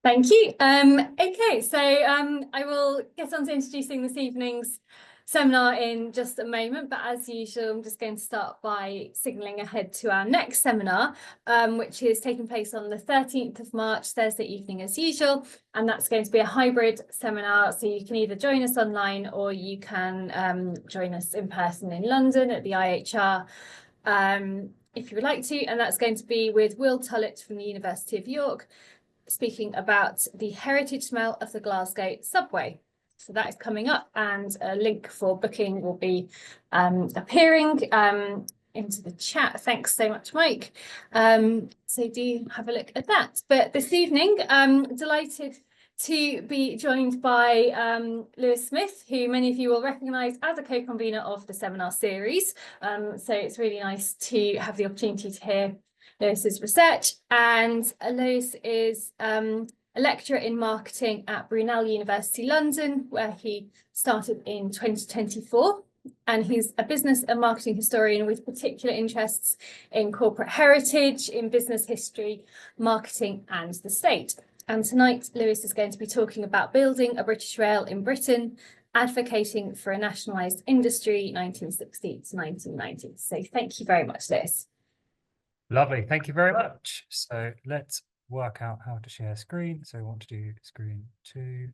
Thank you. Okay, so I will get on to introducing this evening's seminar in just a moment, but as usual, I'm just going to start by signalling ahead to our next seminar, which is taking place on the 13th of March, Thursday evening as usual, and that's going to be a hybrid seminar, so you can either join us online or you can join us in person in London at the IHR if you would like to, and that's going to be with Will Tullett from the University of York, speaking about the heritage smell of the Glasgow subway. So that is coming up, and a link for booking will be appearing into the chat. Thanks so much, Mike. So do have a look at that. But this evening, delighted to be joined by Lewis Smith, who many of you will recognise as a co-convener of the seminar series. So it's really nice to have the opportunity to hear Lewis's research, and Lewis is a lecturer in marketing at Brunel University London, where he started in 2024, and he's a business and marketing historian with particular interests in corporate heritage, in business history, marketing and the state. And tonight Lewis is going to be talking about building a British rail in Britain, advocating for a nationalised industry 1960 to 1990. So thank you very much, Lewis. Lovely, thank you very much. So let's work out how to share screen. So I want to do screen 2.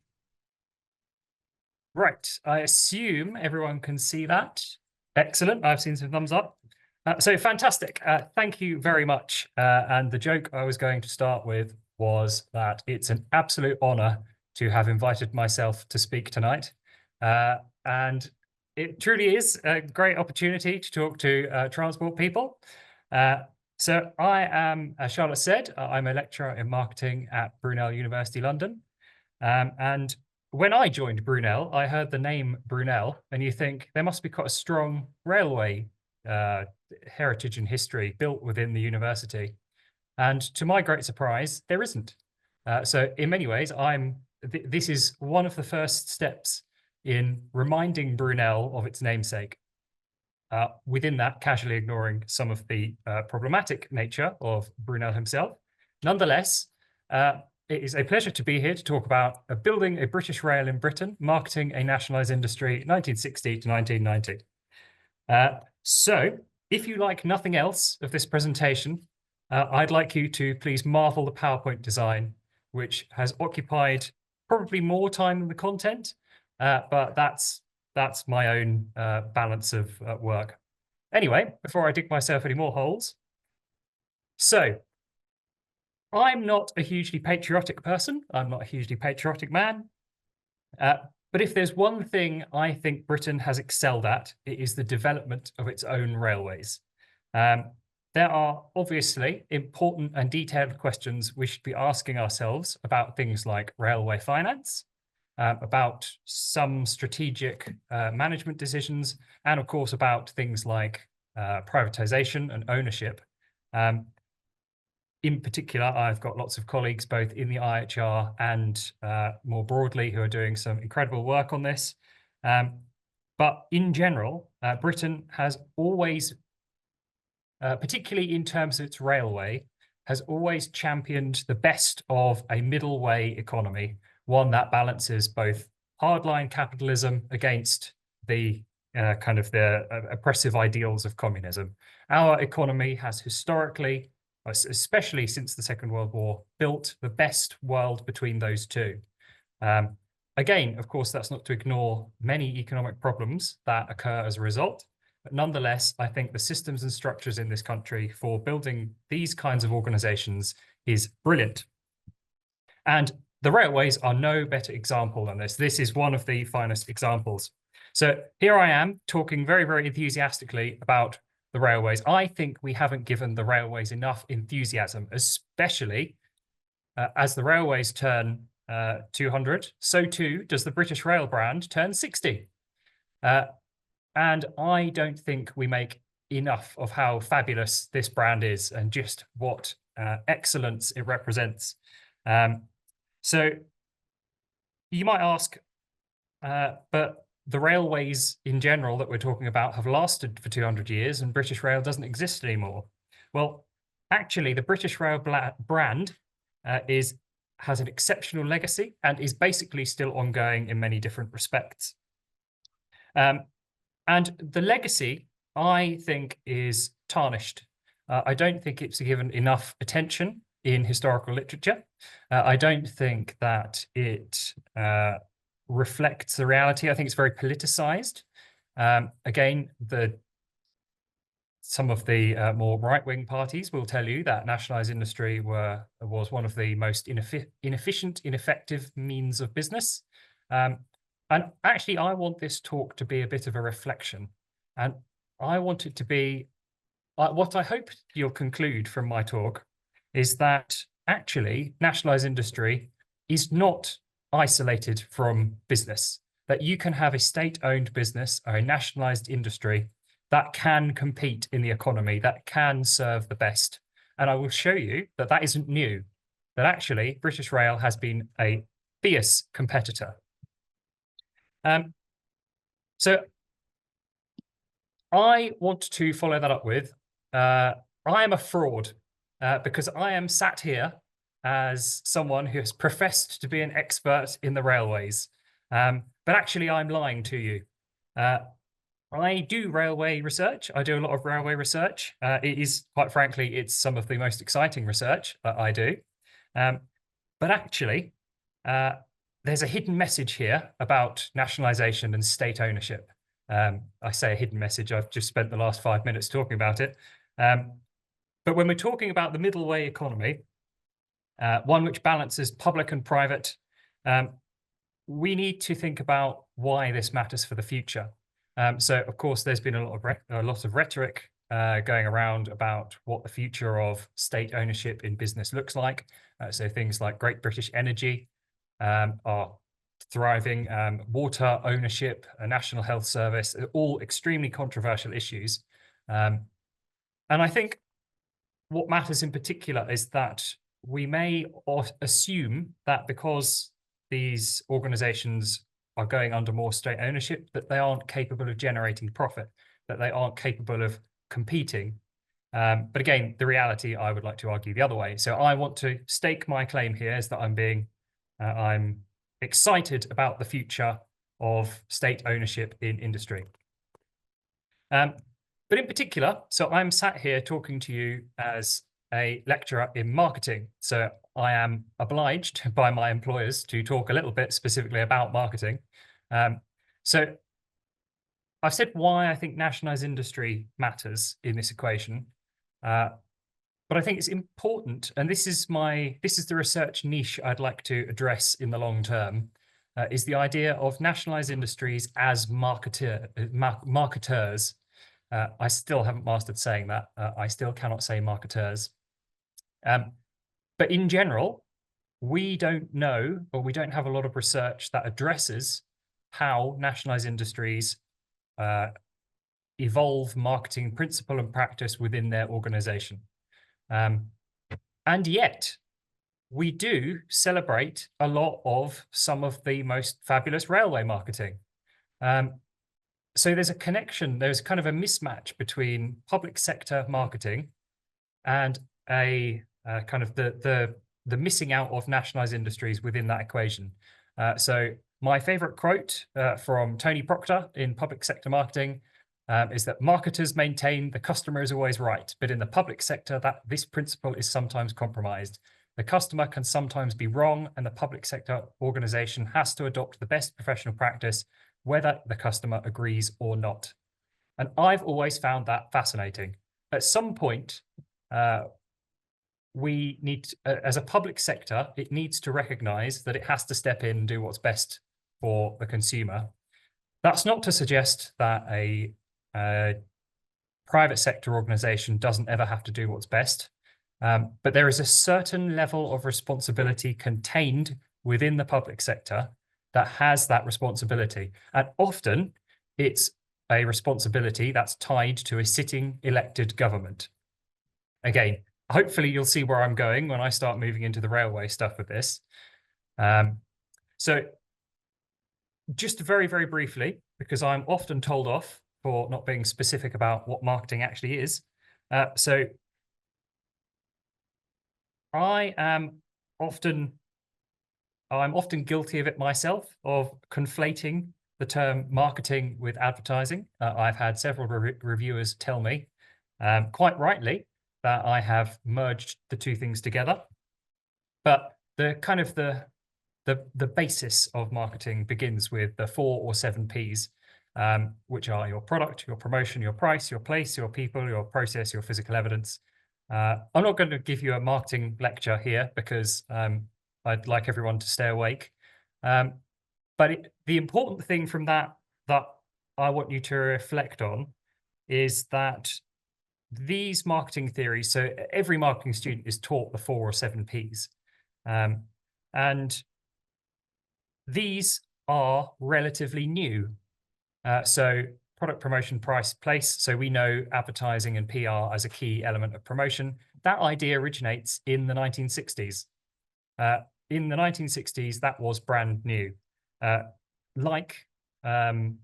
Right, I assume everyone can see that. Excellent, I've seen some thumbs up. So fantastic, thank you very much. And the joke I was going to start with was that it's an absolute honour to have invited myself to speak tonight. And it truly is a great opportunity to talk to transport people. So I am, as Charlotte said, I'm a lecturer in marketing at Brunel University London. And when I joined Brunel, I heard the name Brunel, and you think there must be quite a strong railway heritage and history built within the university. And to my great surprise, there isn't. So in many ways, this is one of the first steps in reminding Brunel of its namesake. Within that, casually ignoring some of the problematic nature of Brunel himself. Nonetheless, it is a pleasure to be here to talk about building a British rail in Britain, marketing a nationalised industry 1960 to 1990. So, if you like nothing else of this presentation, I'd like you to please marvel the PowerPoint design, which has occupied probably more time than the content, but that's my own balance of work. Anyway, before I dig myself any more holes. So, I'm not a hugely patriotic person. I'm not a hugely patriotic man. But if there's one thing I think Britain has excelled at, it is the development of its own railways. There are obviously important and detailed questions we should be asking ourselves about things like railway finance, about some strategic management decisions, and of course about things like privatization and ownership. In particular, I've got lots of colleagues both in the IHR and more broadly who are doing some incredible work on this. But in general, Britain has always, particularly in terms of its railway, has always championed the best of a middle way economy, one that balances both hardline capitalism against the the oppressive ideals of communism. Our economy has historically, especially since the Second World War, built the best world between those two. Again, of course, that's not to ignore many economic problems that occur as a result, but nonetheless, I think the systems and structures in this country for building these kinds of organizations is brilliant. And the railways are no better example than this. This is one of the finest examples. So here I am talking very, very enthusiastically about the railways. I think we haven't given the railways enough enthusiasm, especially as the railways turn 200, so too does the British Rail brand turn 60. And I don't think we make enough of how fabulous this brand is and just what excellence it represents. So you might ask, but the railways in general that we're talking about have lasted for 200 years and British Rail doesn't exist anymore. Well, actually, the British Rail brand is has an exceptional legacy and is basically still ongoing in many different respects. And the legacy, I think, is tarnished. I don't think it's given enough attention in historical literature. I don't think that it reflects the reality. I think it's very politicized. Again, some of the more right-wing parties will tell you that nationalised industry was one of the most inefficient, ineffective means of business. And actually, I want this talk to be a bit of a reflection. And I want it to be, what I hope you'll conclude from my talk is that actually nationalised industry is not isolated from business, that you can have a state-owned business or a nationalised industry that can compete in the economy, that can serve the best. And I will show you that that isn't new, that actually British Rail has been a fierce competitor. So I want to follow that up with, I am a fraud because I am sat here as someone who has professed to be an expert in the railways. But actually I'm lying to you. I do railway research. I do a lot of railway research. It is, quite frankly, it's some of the most exciting research that I do. But actually, there's a hidden message here about nationalisation and state ownership. I say a hidden message. I've just spent the last 5 minutes talking about it. But when we're talking about the middle way economy, one which balances public and private, we need to think about why this matters for the future. So, of course, there's been a lot of rhetoric going around about what the future of state ownership in business looks like. So things like Great British Energy are thriving, water ownership, a national health service, all extremely controversial issues. And I think what matters in particular is that we may assume that because these organizations are going under more state ownership, that they aren't capable of generating profit, that they aren't capable of competing. But again, the reality, I would like to argue the other way. So I want to stake my claim here is that I'm excited about the future of state ownership in industry. But in particular, so I'm sat here talking to you as a lecturer in marketing. So I am obliged by my employers to talk a little bit specifically about marketing. So I've said why I think nationalised industry matters in this equation. But I think it's important, and this is the research niche I'd like to address in the long term, is the idea of nationalised industries as marketers. I still haven't mastered saying that. I still cannot say marketers. But in general, we don't know, or we don't have a lot of research that addresses how nationalised industries evolve marketing principle and practice within their organization. And yet, we do celebrate a lot of some of the most fabulous railway marketing. So there's a connection, there's kind of a mismatch between public sector marketing and a kind of the missing out of nationalised industries within that equation. So my favorite quote from Tony Proctor in public sector marketing is that marketers maintain the customer is always right, but in the public sector, that this principle is sometimes compromised. The customer can sometimes be wrong, and the public sector organization has to adopt the best professional practice, whether the customer agrees or not. And I've always found that fascinating. At some point, we need, as a public sector, it needs to recognize that it has to step in and do what's best for the consumer. That's not to suggest that a private sector organization doesn't ever have to do what's best. But there is a certain level of responsibility contained within the public sector that has that responsibility. And often it's a responsibility that's tied to a sitting elected government. Again, hopefully you'll see where I'm going when I start moving into the railway stuff with this. So just very, very briefly, because I'm often told off for not being specific about what marketing actually is. So I am often I'm often guilty of it myself, of conflating the term marketing with advertising. I've had several reviewers tell me, quite rightly, that I have merged the two things together. But the kind of the basis of marketing begins with the 4 or 7 Ps, which are your product, your promotion, your price, your place, your people, your process, your physical evidence. I'm not going to give you a marketing lecture here because I'd like everyone to stay awake. But the important thing from that I want you to reflect on is that these marketing theories, so every marketing student is taught the 4 or 7 Ps. And these are relatively new. So product, promotion, price, place. So we know advertising and PR as a key element of promotion. That idea originates in the 1960s. In the 1960s, that was brand new. Like our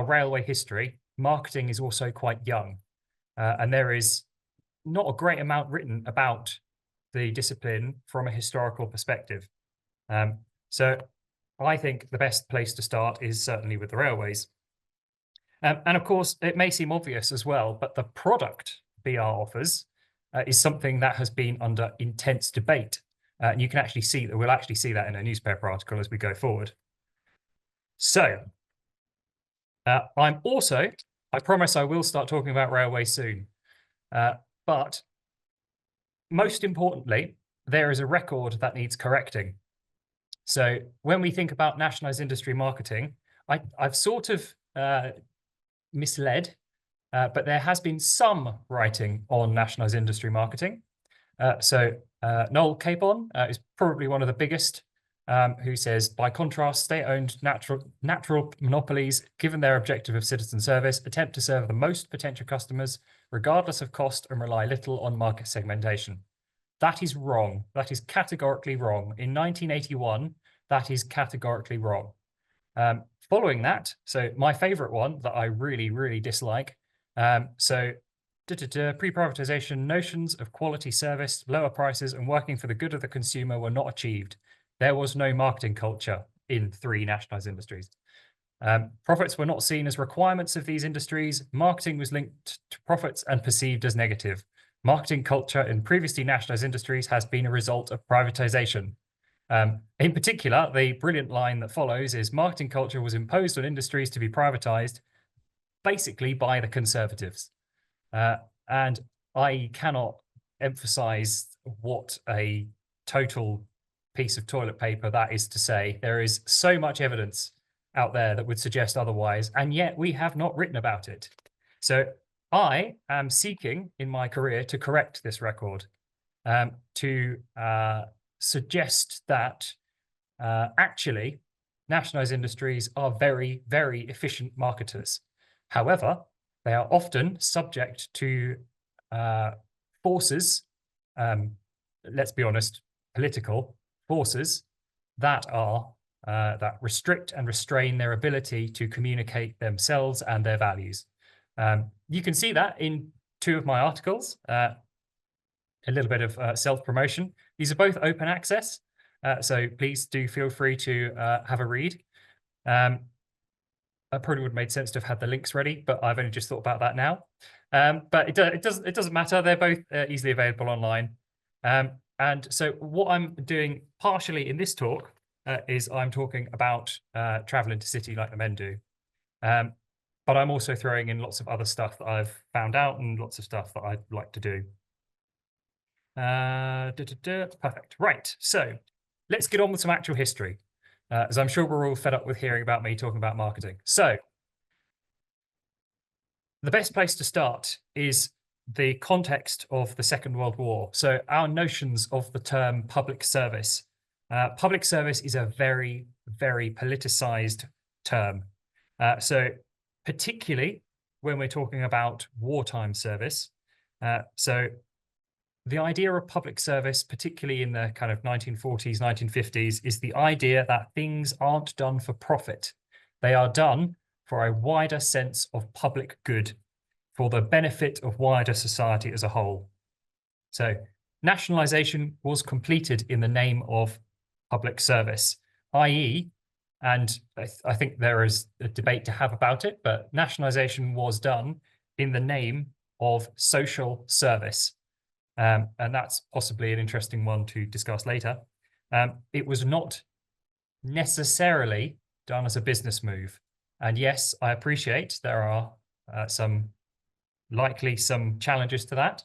railway history, marketing is also quite young. And there is not a great amount written about the discipline from a historical perspective. So I think the best place to start is certainly with the railways. And of course, it may seem obvious as well, but the product BR offers is something that has been under intense debate. And you can actually see that, we'll actually see that in a newspaper article as we go forward. So I promise I will start talking about railways soon. But most importantly, there is a record that needs correcting. So when we think about nationalised industry marketing, I've sort of misled, but there has been some writing on nationalised industry marketing. Noel Capon is probably one of the biggest, who says, by contrast, state-owned natural monopolies, given their objective of citizen service, attempt to serve the most potential customers, regardless of cost, and rely little on market segmentation. That is wrong. That is categorically wrong. In 1981, that is categorically wrong. Following that, so my favorite one that I really, really dislike. Pre-privatization notions of quality service, lower prices, and working for the good of the consumer were not achieved. There was no marketing culture in 3 nationalised industries. Profits were not seen as requirements of these industries. Marketing was linked to profits and perceived as negative. Marketing culture in previously nationalised industries has been a result of privatization. In particular, the brilliant line that follows is marketing culture was imposed on industries to be privatized, basically by the Conservatives. And I cannot emphasize what a total piece of toilet paper that is to say. There is so much evidence out there that would suggest otherwise, and yet we have not written about it. So I am seeking in my career to correct this record, to suggest that actually nationalised industries are very, very efficient marketers. However, they are often subject to forces, let's be honest, political forces that are that restrict and restrain their ability to communicate themselves and their values. You can see that in 2 of my articles, a little bit of self-promotion. These are both open access, so please do feel free to have a read. I probably would have made sense to have had the links ready, but I've only just thought about that now. But it doesn't matter. They're both easily available online. And so what I'm doing partially in this talk is I'm talking about travel intercity like the men do. But I'm also throwing in lots of other stuff that I've found out and lots of stuff that I'd like to do. Perfect. Right. So let's get on with some actual history, as I'm sure we're all fed up with hearing about me talking about marketing. So the best place to start is the context of the Second World War. So our notions of the term public service. Public service is a very, very politicized term. So particularly when we're talking about wartime service. So the idea of public service, particularly in the kind of 1940s, 1950s, is the idea that things aren't done for profit. They are done for a wider sense of public good, for the benefit of wider society as a whole. So nationalisation was completed in the name of public service, i.e., and I think there is a debate to have about it, but nationalisation was done in the name of social service. And that's possibly an interesting one to discuss later. It was not necessarily done as a business move. And yes, I appreciate there are some challenges to that.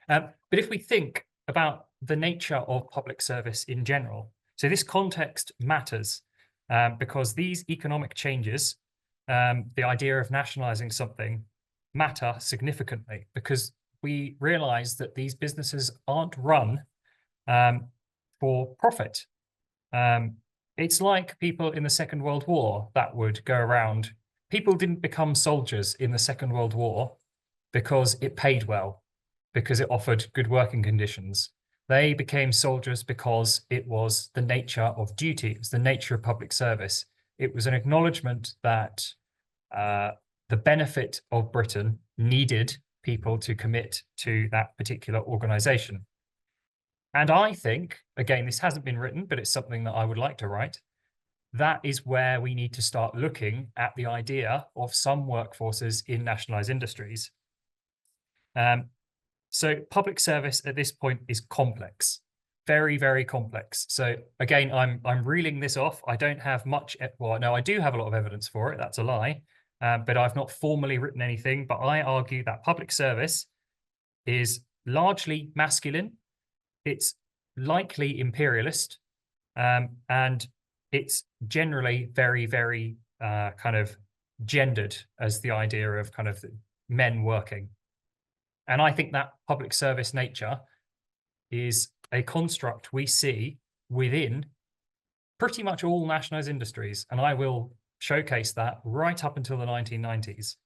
But if we think about the nature of public service in general, so this context matters because these economic changes, the idea of nationalising something, matter significantly because we realise that these businesses aren't run for profit. It's like people in the Second World War that would go around. People didn't become soldiers in the Second World War because it paid well, because it offered good working conditions. They became soldiers because it was the nature of duty. It was the nature of public service. It was an acknowledgement that the benefit of Britain needed people to commit to that particular organisation. And I think, again, this hasn't been written, but it's something that I would like to write. That is where we need to start looking at the idea of some workforces in nationalised industries. So public service at this point is complex, very, very complex. So again, I'm reeling this off. I don't have much, well, no, I do have a lot of evidence for it. That's a lie. But I've not formally written anything. But I argue that public service is largely masculine. It's likely imperialist, and it's generally very, very kind of gendered as the idea of kind of men working. And I think that public service nature is a construct we see within pretty much all nationalised industries. And I will showcase that right up until the 1990s.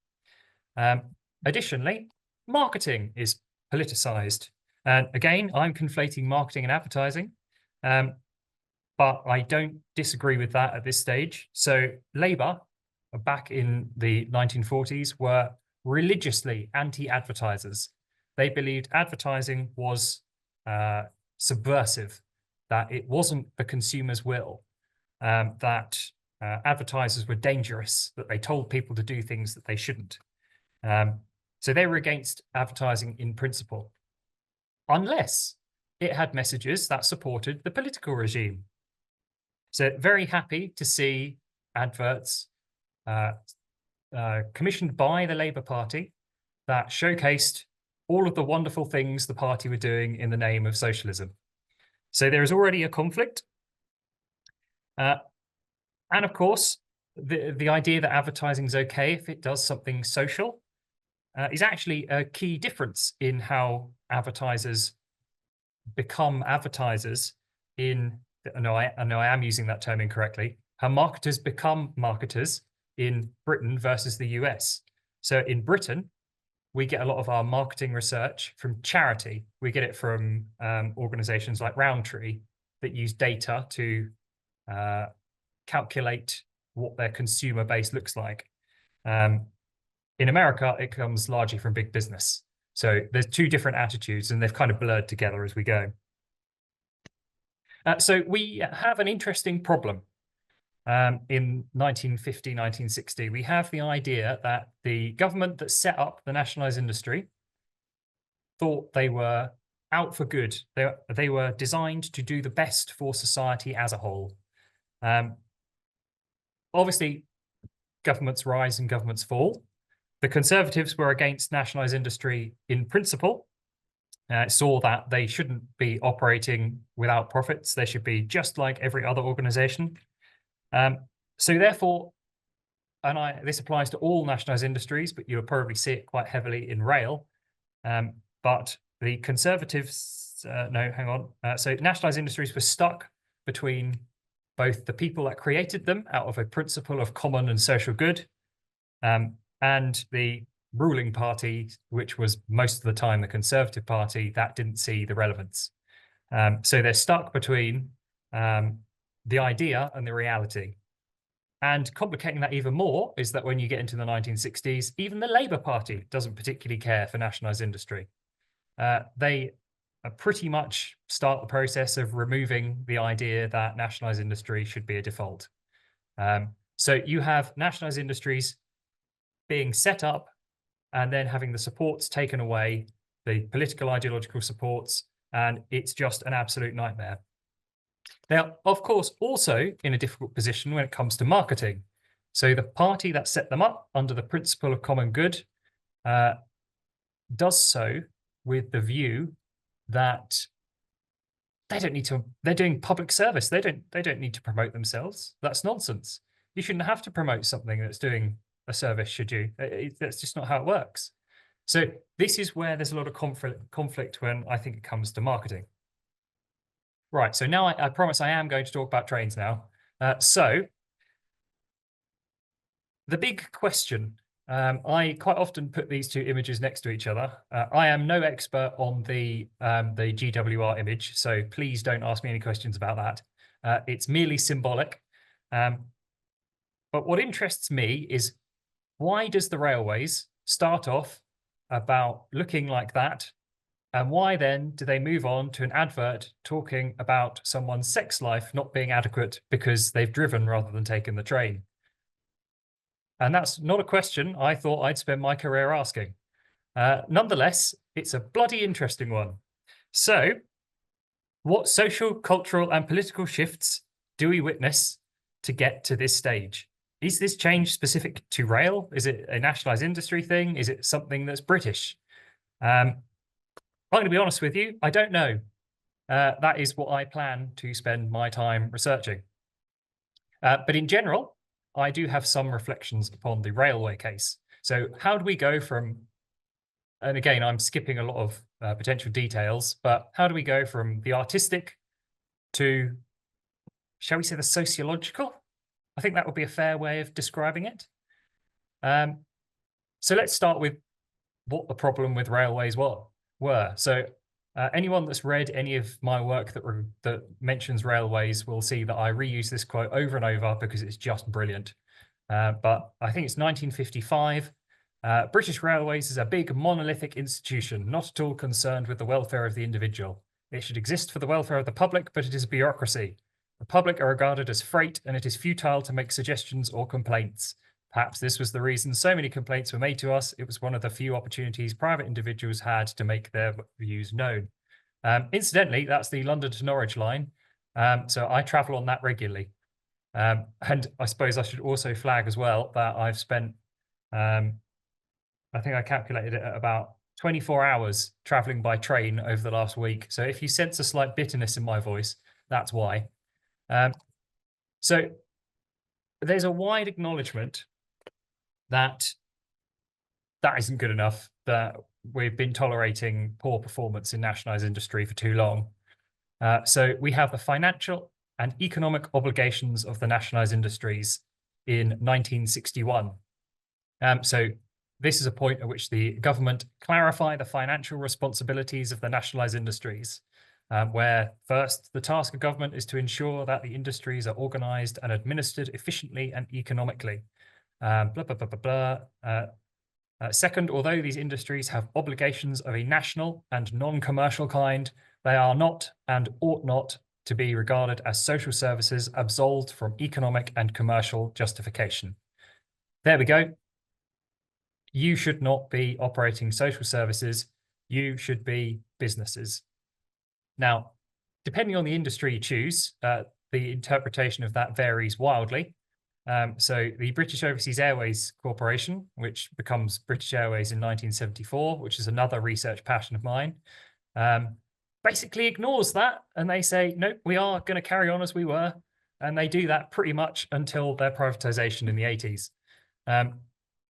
Additionally, marketing is politicised. And again, I'm conflating marketing and advertising, but I don't disagree with that at this stage. So Labour, back in the 1940s, were religiously anti-advertisers. They believed advertising was subversive, that it wasn't the consumer's will, that advertisers were dangerous, that they told people to do things that they shouldn't. So they were against advertising in principle, unless it had messages that supported the political regime. So very happy to see adverts commissioned by the Labour Party that showcased all of the wonderful things the party were doing in the name of socialism. So there is already a conflict. And of course, the idea that advertising is okay if it does something social is actually a key difference in how advertisers become advertisers in, no, I am using that term incorrectly, how marketers become marketers in Britain versus the US. So in Britain, we get a lot of our marketing research from charity. We get it from organizations like Roundtree that use data to calculate what their consumer base looks like. In America, it comes largely from big business. So there's two different attitudes and they've kind of blurred together as we go. So we have an interesting problem. In 1950, 1960, we have the idea that the government that set up the nationalised industry thought they were out for good. They were designed to do the best for society as a whole. Obviously, governments rise and governments fall. The Conservatives were against nationalised industry in principle, saw that they shouldn't be operating without profits. They should be just like every other organisation. So therefore, and this applies to all nationalised industries, but you'll probably see it quite heavily in rail. But the Conservatives, no, hang on. So nationalised industries were stuck between both the people that created them out of a principle of common and social good, and the ruling party, which was most of the time the Conservative Party, that didn't see the relevance. So they're stuck between the idea and the reality. And complicating that even more is that when you get into the 1960s, even the Labour Party doesn't particularly care for nationalised industry. They pretty much start the process of removing the idea that nationalised industry should be a default. So you have nationalised industries being set up and then having the supports taken away, the political ideological supports, and it's just an absolute nightmare. Now, of course, also in a difficult position when it comes to marketing. So the party that set them up under the principle of common good does so with the view that they don't need to, they're doing public service. They don't need to promote themselves. That's nonsense. You shouldn't have to promote something that's doing a service, should you? That's just not how it works. So this is where there's a lot of conflict when I think it comes to marketing. Right, so now I promise I am going to talk about trains now. So the big question, I quite often put these two images next to each other. I am no expert on the GWR image, so please don't ask me any questions about that. It's merely symbolic. But what interests me is, why does the railways start off about looking like that? And why then do they move on to an advert talking about someone's sex life not being adequate because they've driven rather than taken the train? And that's not a question I thought I'd spend my career asking. Nonetheless, it's a bloody interesting one. So, what social, cultural, and political shifts do we witness to get to this stage? Is this change specific to rail? Is it a nationalised industry thing? Is it something that's British? I'm going to be honest with you, I don't know. That is what I plan to spend my time researching. But in general, I do have some reflections upon the railway case. So how do we go from, and again, I'm skipping a lot of potential details, but how do we go from the artistic to, shall we say, the sociological? I think that would be a fair way of describing it. So let's start with what the problem with railways were. So anyone that's read any of my work that mentions railways will see that I reuse this quote over and over because it's just brilliant. But I think it's 1955. British Railways is a big monolithic institution, not at all concerned with the welfare of the individual. It should exist for the welfare of the public, but it is a bureaucracy. The public are regarded as freight, and it is futile to make suggestions or complaints. Perhaps this was the reason so many complaints were made to us. It was one of the few opportunities private individuals had to make their views known. Incidentally, that's the London to Norwich line. So I travel on that regularly. And I suppose I should also flag as well that I've spent, I think I calculated it at about 24 hours traveling by train over the last week. So if you sense a slight bitterness in my voice, that's why. So there's a wide acknowledgement that that isn't good enough, that we've been tolerating poor performance in nationalised industry for too long. So we have the financial and economic obligations of the nationalised industries in 1961. So this is a point at which the government clarify the financial responsibilities of the nationalised industries, where first, the task of government is to ensure that the industries are organised and administered efficiently and economically. Second, although these industries have obligations of a national and non-commercial kind, they are not and ought not to be regarded as social services absolved from economic and commercial justification. There we go. You should not be operating social services. You should be businesses. Now, depending on the industry you choose, the interpretation of that varies wildly. So the British Overseas Airways Corporation, which becomes British Airways in 1974, which is another research passion of mine, basically ignores that, and they say, nope, we are going to carry on as we were. And they do that pretty much until their privatization in the 80s.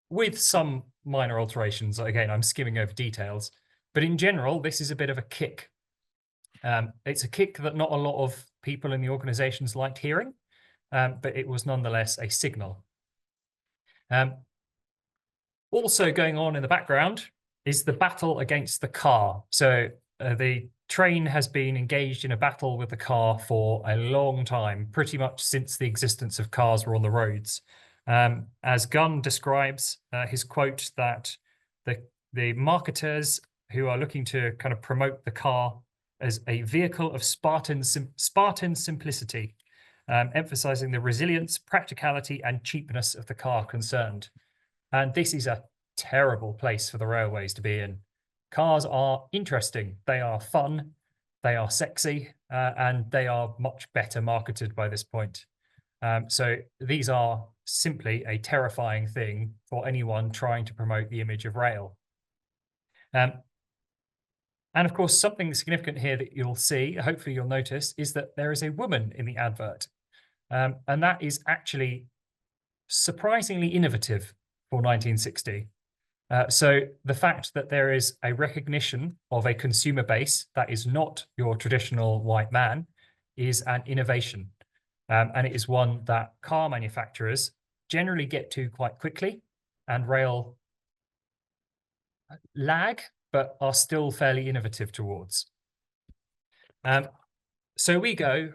With some minor alterations. Again, I'm skimming over details, but in general, this is a bit of a kick. It's a kick that not a lot of people in the organizations liked hearing, but it was nonetheless a signal. Also going on in the background is the battle against the car. So the train has been engaged in a battle with the car for a long time, pretty much since the existence of cars were on the roads. As Gunn describes his quote that the marketers who are looking to kind of promote the car as a vehicle of Spartan simplicity, emphasizing the resilience, practicality, and cheapness of the car concerned. And this is a terrible place for the railways to be in. Cars are interesting, they are fun, they are sexy, and they are much better marketed by this point. So these are simply a terrifying thing for anyone trying to promote the image of rail. And of course, something significant here that you'll see, hopefully you'll notice, is that there is a woman in the advert. And that is actually surprisingly innovative for 1960. So the fact that there is a recognition of a consumer base that is not your traditional white man is an innovation. And it is one that car manufacturers generally get to quite quickly, and rail lag, but are still fairly innovative towards. So we go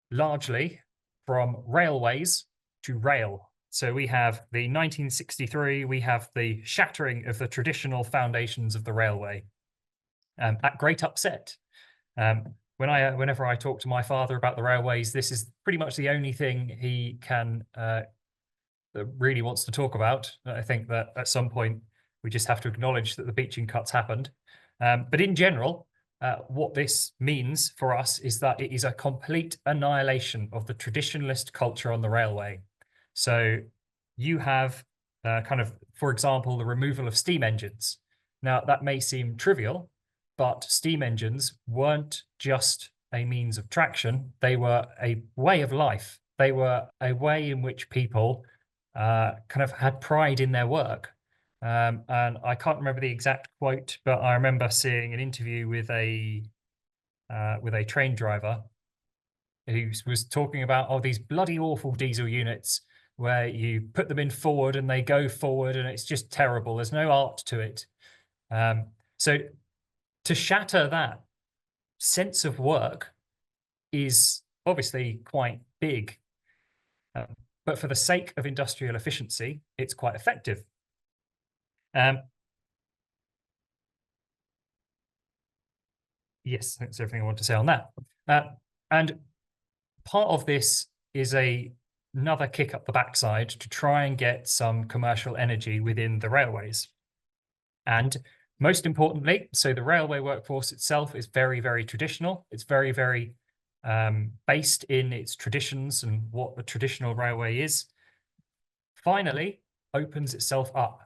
largely from railways to rail. So we have the 1963, we have the shattering of the traditional foundations of the railway, at great upset. Whenever I talk to my father about the railways, this is pretty much the only thing he can really wants to talk about. I think that at some point we just have to acknowledge that the beaching cuts happened. But in general, what this means for us is that it is a complete annihilation of the traditionalist culture on the railway. So you have kind of, for example, the removal of steam engines. Now, that may seem trivial, but steam engines weren't just a means of traction. They were a way of life. They were a way in which people kind of had pride in their work. And I can't remember the exact quote, but I remember seeing an interview with a train driver who was talking about, these bloody awful diesel units where you put them in forward and they go forward and it's just terrible. There's no art to it. So to shatter that sense of work is obviously quite big. But for the sake of industrial efficiency, it's quite effective. Yes, that's everything I want to say on that. And part of this is another kick up the backside to try and get some commercial energy within the railways. And most importantly, so the railway workforce itself is very, very traditional. It's very, very based in its traditions and what the traditional railway is. Finally, opens itself up.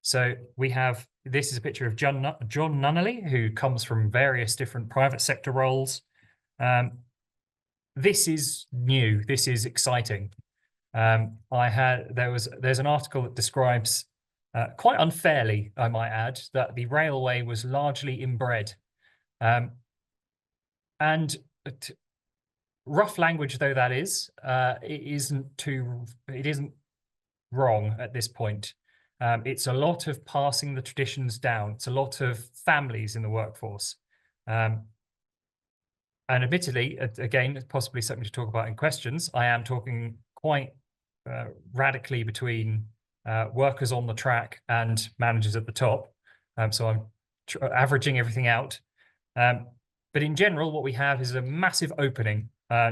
So we have, this is a picture of John Nunnally, who comes from various different private sector roles. This is new. This is exciting. There's an article that describes quite unfairly, I might add, that the railway was largely inbred. And rough language though that is, it isn't wrong at this point. It's a lot of passing the traditions down. It's a lot of families in the workforce. And admittedly, again, possibly something to talk about in questions, I am talking quite radically between workers on the track and managers at the top. So I'm averaging everything out. But in general, what we have is a massive opening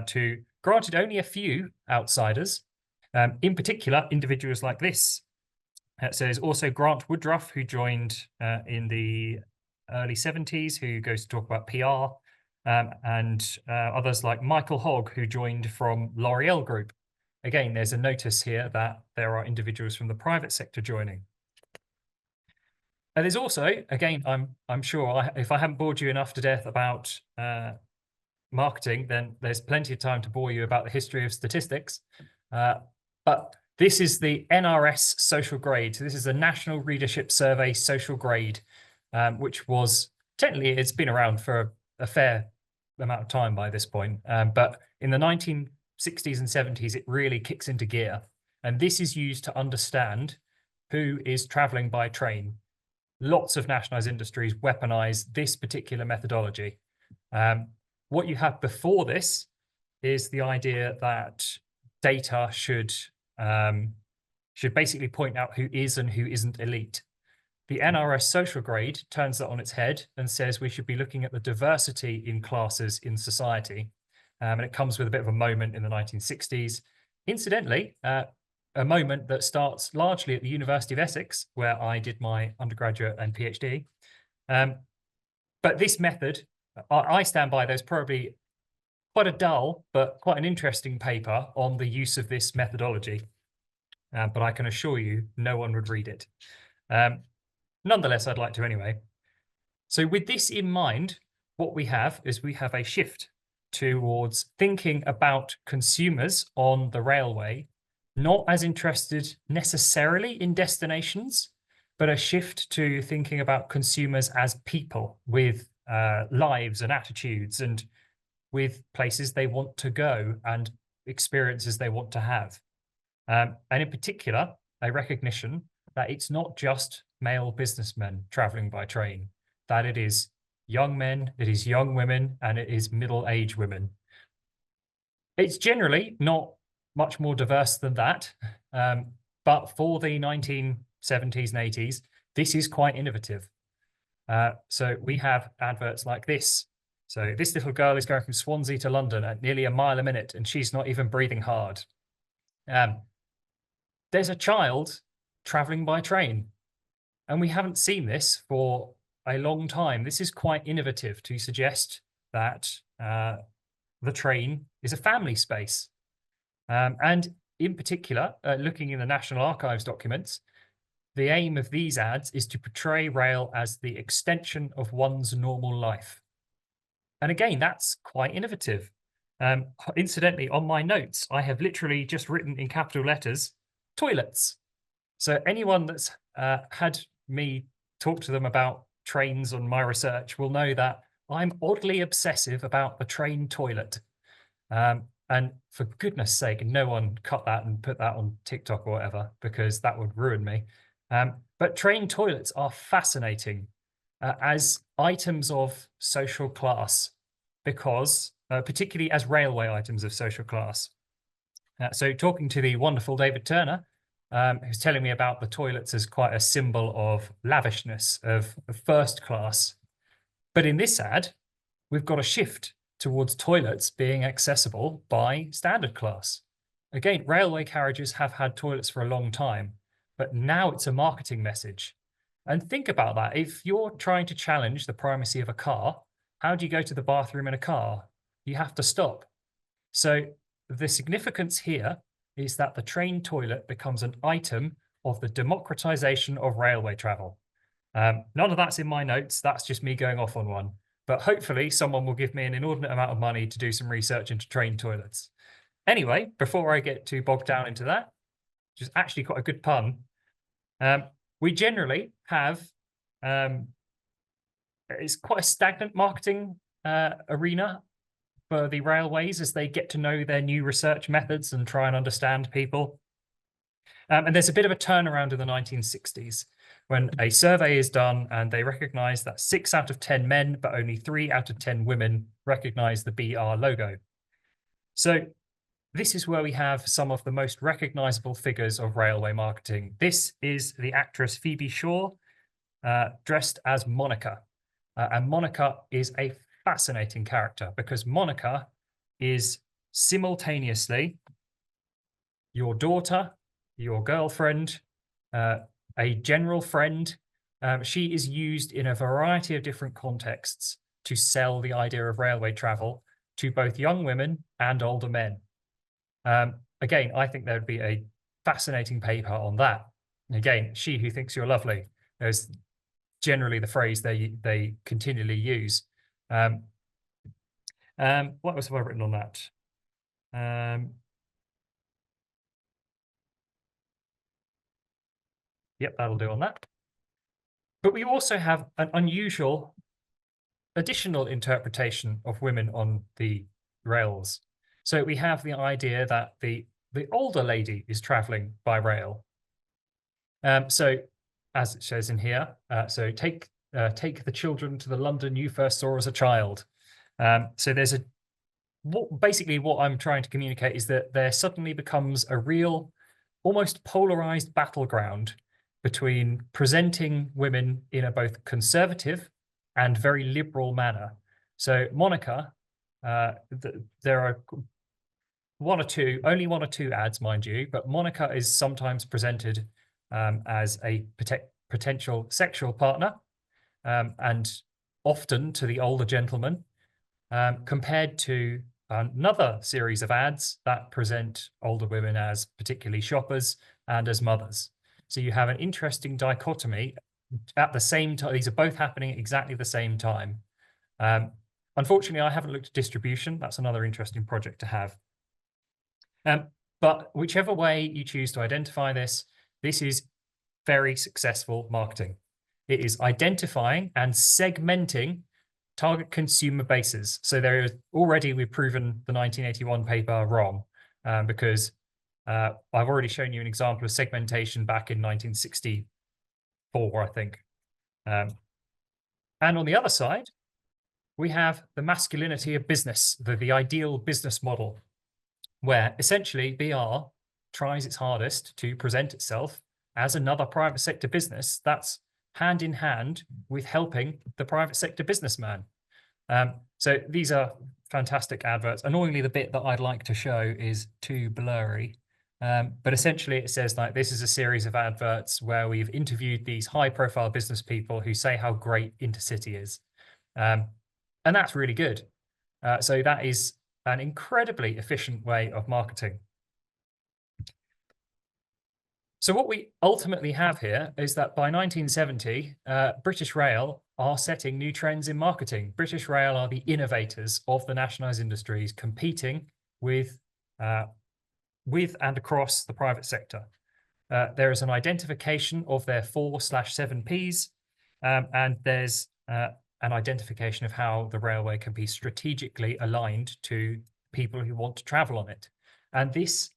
to, granted, only a few outsiders, in particular, individuals like this. So there's also Grant Woodruff, who joined in the early 70s, who goes to talk about PR, and others like Michael Hogg, who joined from L'Oreal Group. Again, there's a notice here that there are individuals from the private sector joining. And there's also, again, I'm sure if I haven't bored you enough to death about marketing, then there's plenty of time to bore you about the history of statistics. But this is the NRS social grade. So this is the National Readership Survey social grade, which was technically, it's been around for a fair amount of time by this point. But in the 1960s and 70s, it really kicks into gear. And this is used to understand who is traveling by train. Lots of nationalized industries weaponize this particular methodology. What you have before this is the idea that data should basically point out who is and who isn't elite. The NRS social grade turns that on its head and says we should be looking at the diversity in classes in society. And it comes with a bit of a moment in the 1960s. Incidentally, a moment that starts largely at the University of Essex, where I did my undergraduate and PhD. But this method, I stand by, there's probably quite a dull, but quite an interesting paper on the use of this methodology. But I can assure you, no one would read it. Nonetheless, I'd like to anyway. So with this in mind, what we have is we have a shift towards thinking about consumers on the railway, not as interested necessarily in destinations, but a shift to thinking about consumers as people with lives and attitudes and with places they want to go and experiences they want to have. And in particular, a recognition that it's not just male businessmen traveling by train, that it is young men, it is young women, and it is middle-aged women. It's generally not much more diverse than that, but for the 1970s and 80s, this is quite innovative. So we have adverts like this. So this little girl is going from Swansea to London at nearly a mile a minute, and she's not even breathing hard. There's a child traveling by train, and we haven't seen this for a long time. This is quite innovative to suggest that the train is a family space. And in particular, looking in the National Archives documents, the aim of these ads is to portray rail as the extension of one's normal life. And again, that's quite innovative. Incidentally, on my notes, I have literally just written in capital letters, toilets. So anyone that's had me talk to them about trains on my research will know that I'm oddly obsessive about the train toilet. And for goodness sake, no one cut that and put that on TikTok or whatever, because that would ruin me. But train toilets are fascinating as items of social class, because particularly as railway items of social class. So talking to the wonderful David Turner, who's telling me about the toilets as quite a symbol of lavishness, of first class. But in this ad, we've got a shift towards toilets being accessible by standard class. Again, railway carriages have had toilets for a long time, but now it's a marketing message. And think about that. If you're trying to challenge the primacy of a car, how do you go to the bathroom in a car? You have to stop. So the significance here is that the train toilet becomes an item of the democratization of railway travel. None of that's in my notes. That's just me going off on one. But hopefully someone will give me an inordinate amount of money to do some research into train toilets. Anyway, before I get too bogged down into that, which is actually quite a good pun, we generally have, it's quite a stagnant marketing arena for the railways as they get to know their new research methods and try and understand people. And there's a bit of a turnaround in the 1960s when a survey is done and they recognize that 6 out of 10 men, but only 3 out of 10 women recognize the BR logo. So this is where we have some of the most recognizable figures of railway marketing. This is the actress Phoebe Shaw, dressed as Monica. And Monica is a fascinating character because Monica is simultaneously your daughter, your girlfriend, a general friend. She is used in a variety of different contexts to sell the idea of railway travel to both young women and older men. Again, I think there would be a fascinating paper on that. Again, she who thinks you're lovely is generally the phrase they continually use. What else have I written on that? Yep, that'll do on that. But we also have an unusual additional interpretation of women on the rails. So we have the idea that the older lady is traveling by rail. So as it shows in here, so take the children to the London you first saw as a child. So there's basically what I'm trying to communicate is that there suddenly becomes a real, almost polarized battleground between presenting women in a both conservative and very liberal manner. So Monica, there are only one or two ads, mind you, but Monica is sometimes presented as a potential sexual partner, and often to the older gentleman, compared to another series of ads that present older women as particularly shoppers and as mothers. So you have an interesting dichotomy at the same time. These are both happening at exactly the same time. Unfortunately, I haven't looked at distribution. That's another interesting project to have. But whichever way you choose to identify this, this is very successful marketing. It is identifying and segmenting target consumer bases. So there is already, we've proven the 1981 paper wrong, because I've already shown you an example of segmentation back in 1964, I think. And on the other side, we have the masculinity of business, the ideal business model, where essentially BR tries its hardest to present itself as another private sector business that's hand in hand with helping the private sector businessman. So these are fantastic adverts. Annoyingly, the bit that I'd like to show is too blurry. But essentially it says like, this is a series of adverts where we've interviewed these high profile business people who say how great Intercity is. And that's really good. So that is an incredibly efficient way of marketing. So what we ultimately have here is that by 1970, British Rail are setting new trends in marketing. British Rail are the innovators of the nationalised industries, competing with and across the private sector. There is an identification of their 4/7 Ps, and there's an identification of how the railway can be strategically aligned to people who want to travel on it. And this,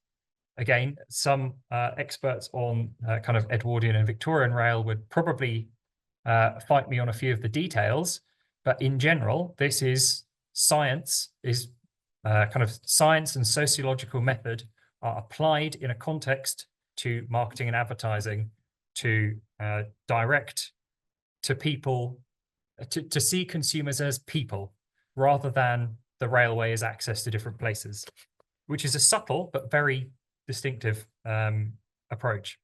again, some experts on kind of Edwardian and Victorian rail would probably fight me on a few of the details, but in general, this is science, is kind of science and sociological method are applied in a context to marketing and advertising to direct to people, to see consumers as people rather than the railway as access to different places, which is a subtle but very distinctive approach.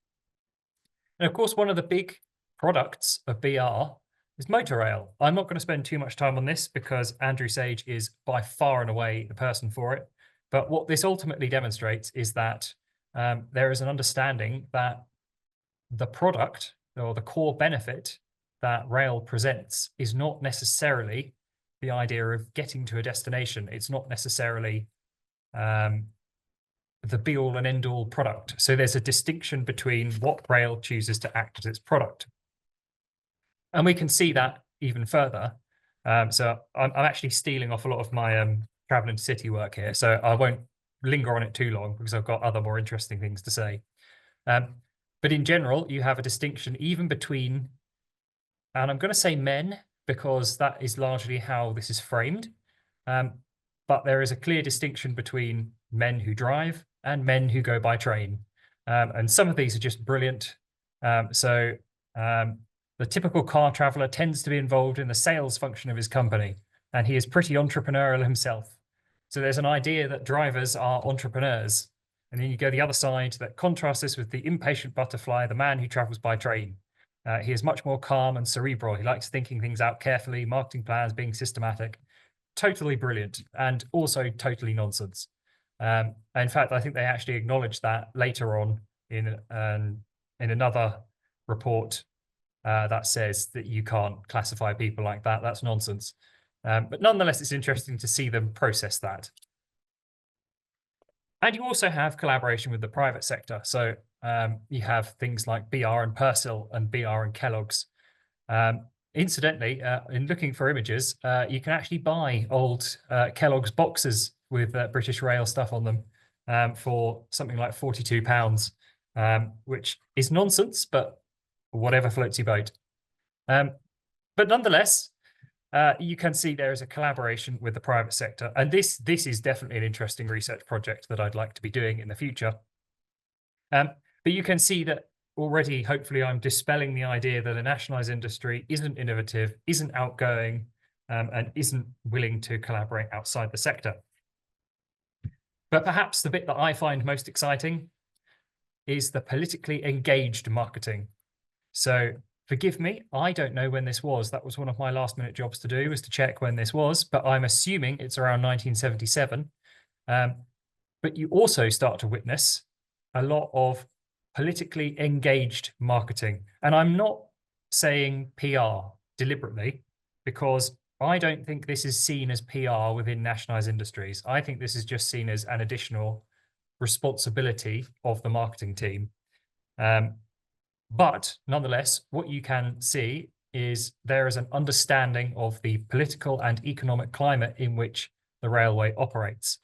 And of course, one of the big products of BR is motor rail. I'm not going to spend too much time on this because Andrew Sage is by far and away the person for it. But what this ultimately demonstrates is that there is an understanding that the product or the core benefit that rail presents is not necessarily the idea of getting to a destination. It's not necessarily the be-all and end-all product. So there's a distinction between what rail chooses to act as its product. And we can see that even further. So I'm actually stealing off a lot of my travel and city work here, so I won't linger on it too long because I've got other more interesting things to say. But in general, you have a distinction even between, and I'm going to say men, because that is largely how this is framed. But there is a clear distinction between men who drive and men who go by train. And some of these are just brilliant. The typical car traveler tends to be involved in the sales function of his company, and he is pretty entrepreneurial himself. So there's an idea that drivers are entrepreneurs. And then you go the other side that contrasts this with the impatient butterfly, the man who travels by train. He is much more calm and cerebral. He likes thinking things out carefully, marketing plans, being systematic. Totally brilliant, and also totally nonsense. In fact, I think they actually acknowledged that later on in another report that says that you can't classify people like that. That's nonsense. But nonetheless, it's interesting to see them process that. And you also have collaboration with the private sector. So you have things like BR and Purcell and BR and Kellogg's. Incidentally, in looking for images, you can actually buy old Kellogg's boxes with British Rail stuff on them for something like £42, which is nonsense, but whatever floats your boat. But nonetheless, you can see there is a collaboration with the private sector. And this is definitely an interesting research project that I'd like to be doing in the future. But you can see that already, hopefully, I'm dispelling the idea that a nationalised industry isn't innovative, isn't outgoing, and isn't willing to collaborate outside the sector. But perhaps the bit that I find most exciting is the politically engaged marketing. So forgive me, I don't know when this was. That was one of my last minute jobs to do, was to check when this was, but I'm assuming it's around 1977. But you also start to witness a lot of politically engaged marketing. And I'm not saying PR deliberately, because I don't think this is seen as PR within nationalised industries. I think this is just seen as an additional responsibility of the marketing team. But nonetheless, what you can see is there is an understanding of the political and economic climate in which the railway operates.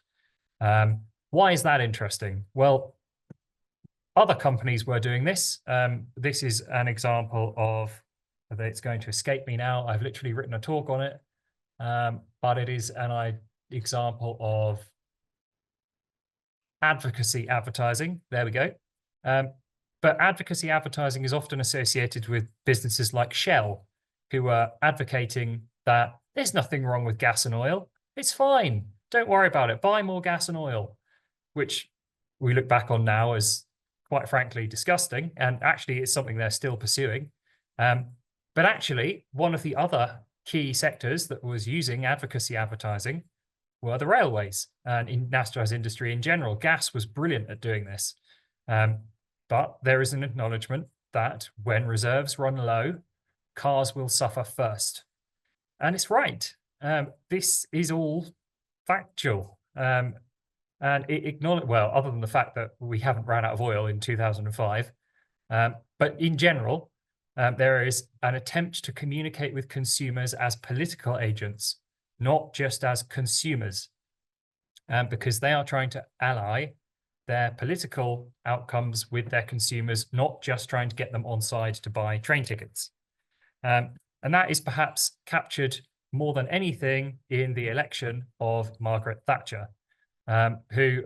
Why is that interesting? Well, other companies were doing this. This is an example of, it's going to escape me now. I've literally written a talk on it, but it is an example of advocacy advertising. There we go. But advocacy advertising is often associated with businesses like Shell, who are advocating that there's nothing wrong with gas and oil. It's fine. Don't worry about it. Buy more gas and oil, which we look back on now as, quite frankly, disgusting. And actually, it's something they're still pursuing. But actually, one of the other key sectors that was using advocacy advertising were the railways, and in nationalised industry in general. Gas was brilliant at doing this. But there is an acknowledgement that when reserves run low, cars will suffer first. And it's right. This is all factual. And it acknowledges, well, other than the fact that we haven't run out of oil in 2005, but in general, there is an attempt to communicate with consumers as political agents, not just as consumers, because they are trying to ally their political outcomes with their consumers, not just trying to get them on side to buy train tickets. And that is perhaps captured more than anything in the election of Margaret Thatcher, who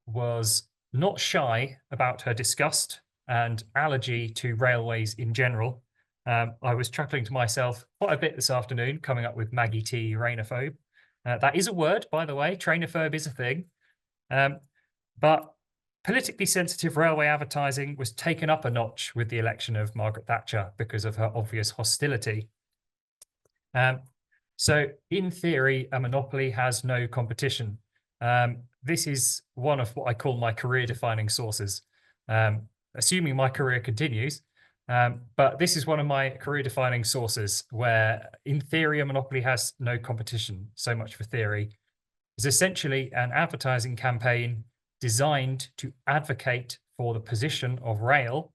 was not shy about her disgust and allergy to railways in general. I was chuckling to myself quite a bit this afternoon, coming up with Maggie T. trainophobe. That is a word, by the way. Trainophobe is a thing. But politically sensitive railway advertising was taken up a notch with the election of Margaret Thatcher because of her obvious hostility. So in theory, a monopoly has no competition. This is one of what I call my career-defining sources, assuming my career continues. But this is one of my career-defining sources where, in theory, a monopoly has no competition. So much for theory. It's essentially an advertising campaign designed to advocate for the position of rail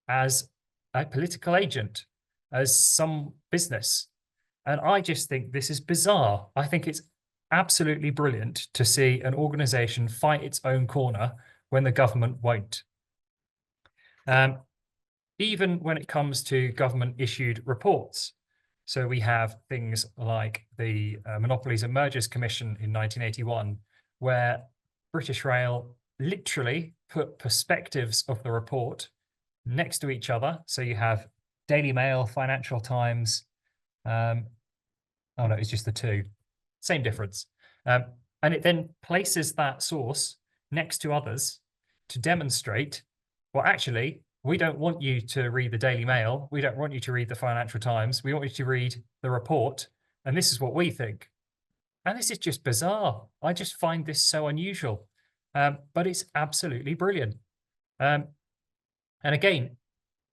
as a political agent, as some business. And I just think this is bizarre. I think it's absolutely brilliant to see an organization fight its own corner when the government won't. Even when it comes to government-issued reports. So we have things like the Monopolies and Mergers Commission in 1981, where British Rail literally put perspectives of the report next to each other. So you have Daily Mail, Financial Times. Oh no, it's just the two. Same difference. And it then places that source next to others to demonstrate, well, actually, we don't want you to read the Daily Mail. We don't want you to read the Financial Times. We want you to read the report. And this is what we think. And this is just bizarre. I just find this so unusual. But it's absolutely brilliant. And again,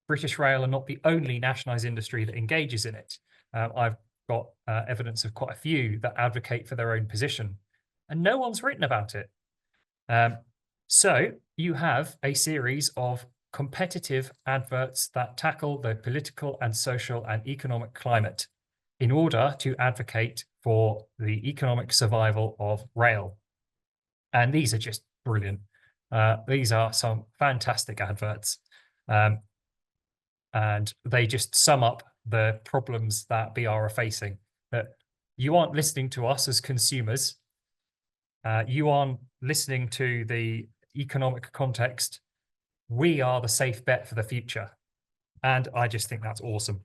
British Rail are not the only nationalised industry that engages in it. I've got evidence of quite a few that advocate for their own position. And no one's written about it. So you have a series of competitive adverts that tackle the political and social and economic climate in order to advocate for the economic survival of rail. And these are just brilliant. These are some fantastic adverts. And they just sum up the problems that BR are facing. That you aren't listening to us as consumers. You aren't listening to the economic context. we are the safe bet for the future. And I just think that's awesome.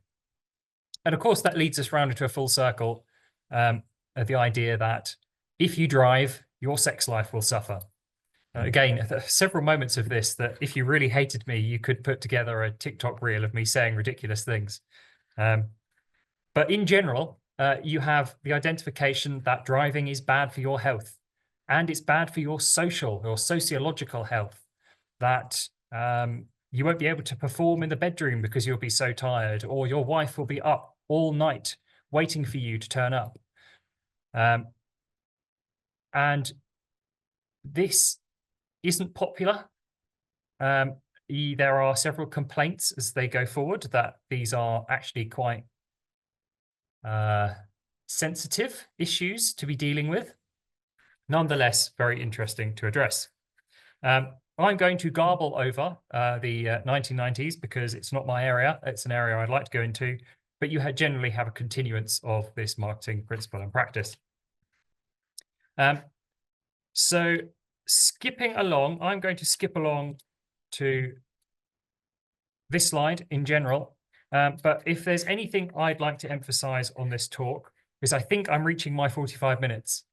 And of course, that leads us round into a full circle of the idea that if you drive, your sex life will suffer. Again, there are several moments of this that if you really hated me, you could put together a TikTok reel of me saying ridiculous things. But in general, you have the identification that driving is bad for your health, and it's bad for your social or sociological health, that you won't be able to perform in the bedroom because you'll be so tired, or your wife will be up all night waiting for you to turn up. And this isn't popular. There are several complaints as they go forward that these are actually quite sensitive issues to be dealing with. Nonetheless, very interesting to address. I'm going to garble over the 1990s because it's not my area. It's an area I'd like to go into, but you generally have a continuance of this marketing principle and practice. So skipping along, I'm going to skip along to this slide in general. But if there's anything I'd like to emphasize on this talk, is I think I'm reaching my 45 minutes.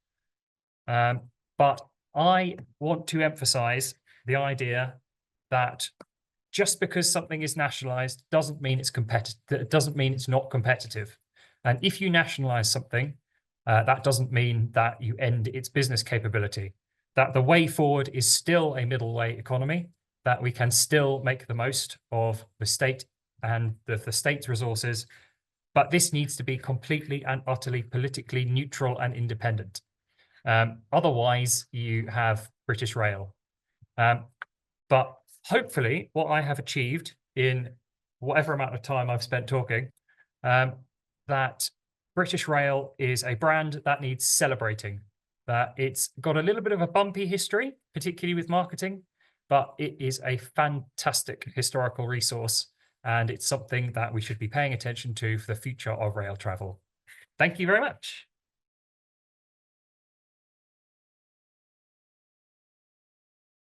But I want to emphasize the idea that just because something is nationalized doesn't mean it's competitive. It doesn't mean it's not competitive. And if you nationalize something, that doesn't mean that you end its business capability. That the way forward is still a middle way economy, that we can still make the most of the state and the state's resources, but this needs to be completely and utterly politically neutral and independent. Otherwise, you have British Rail. But hopefully, what I have achieved in whatever amount of time I've spent talking, that British Rail is a brand that needs celebrating, that it's got a little bit of a bumpy history, particularly with marketing, but it is a fantastic historical resource, and it's something that we should be paying attention to for the future of rail travel. Thank you very much.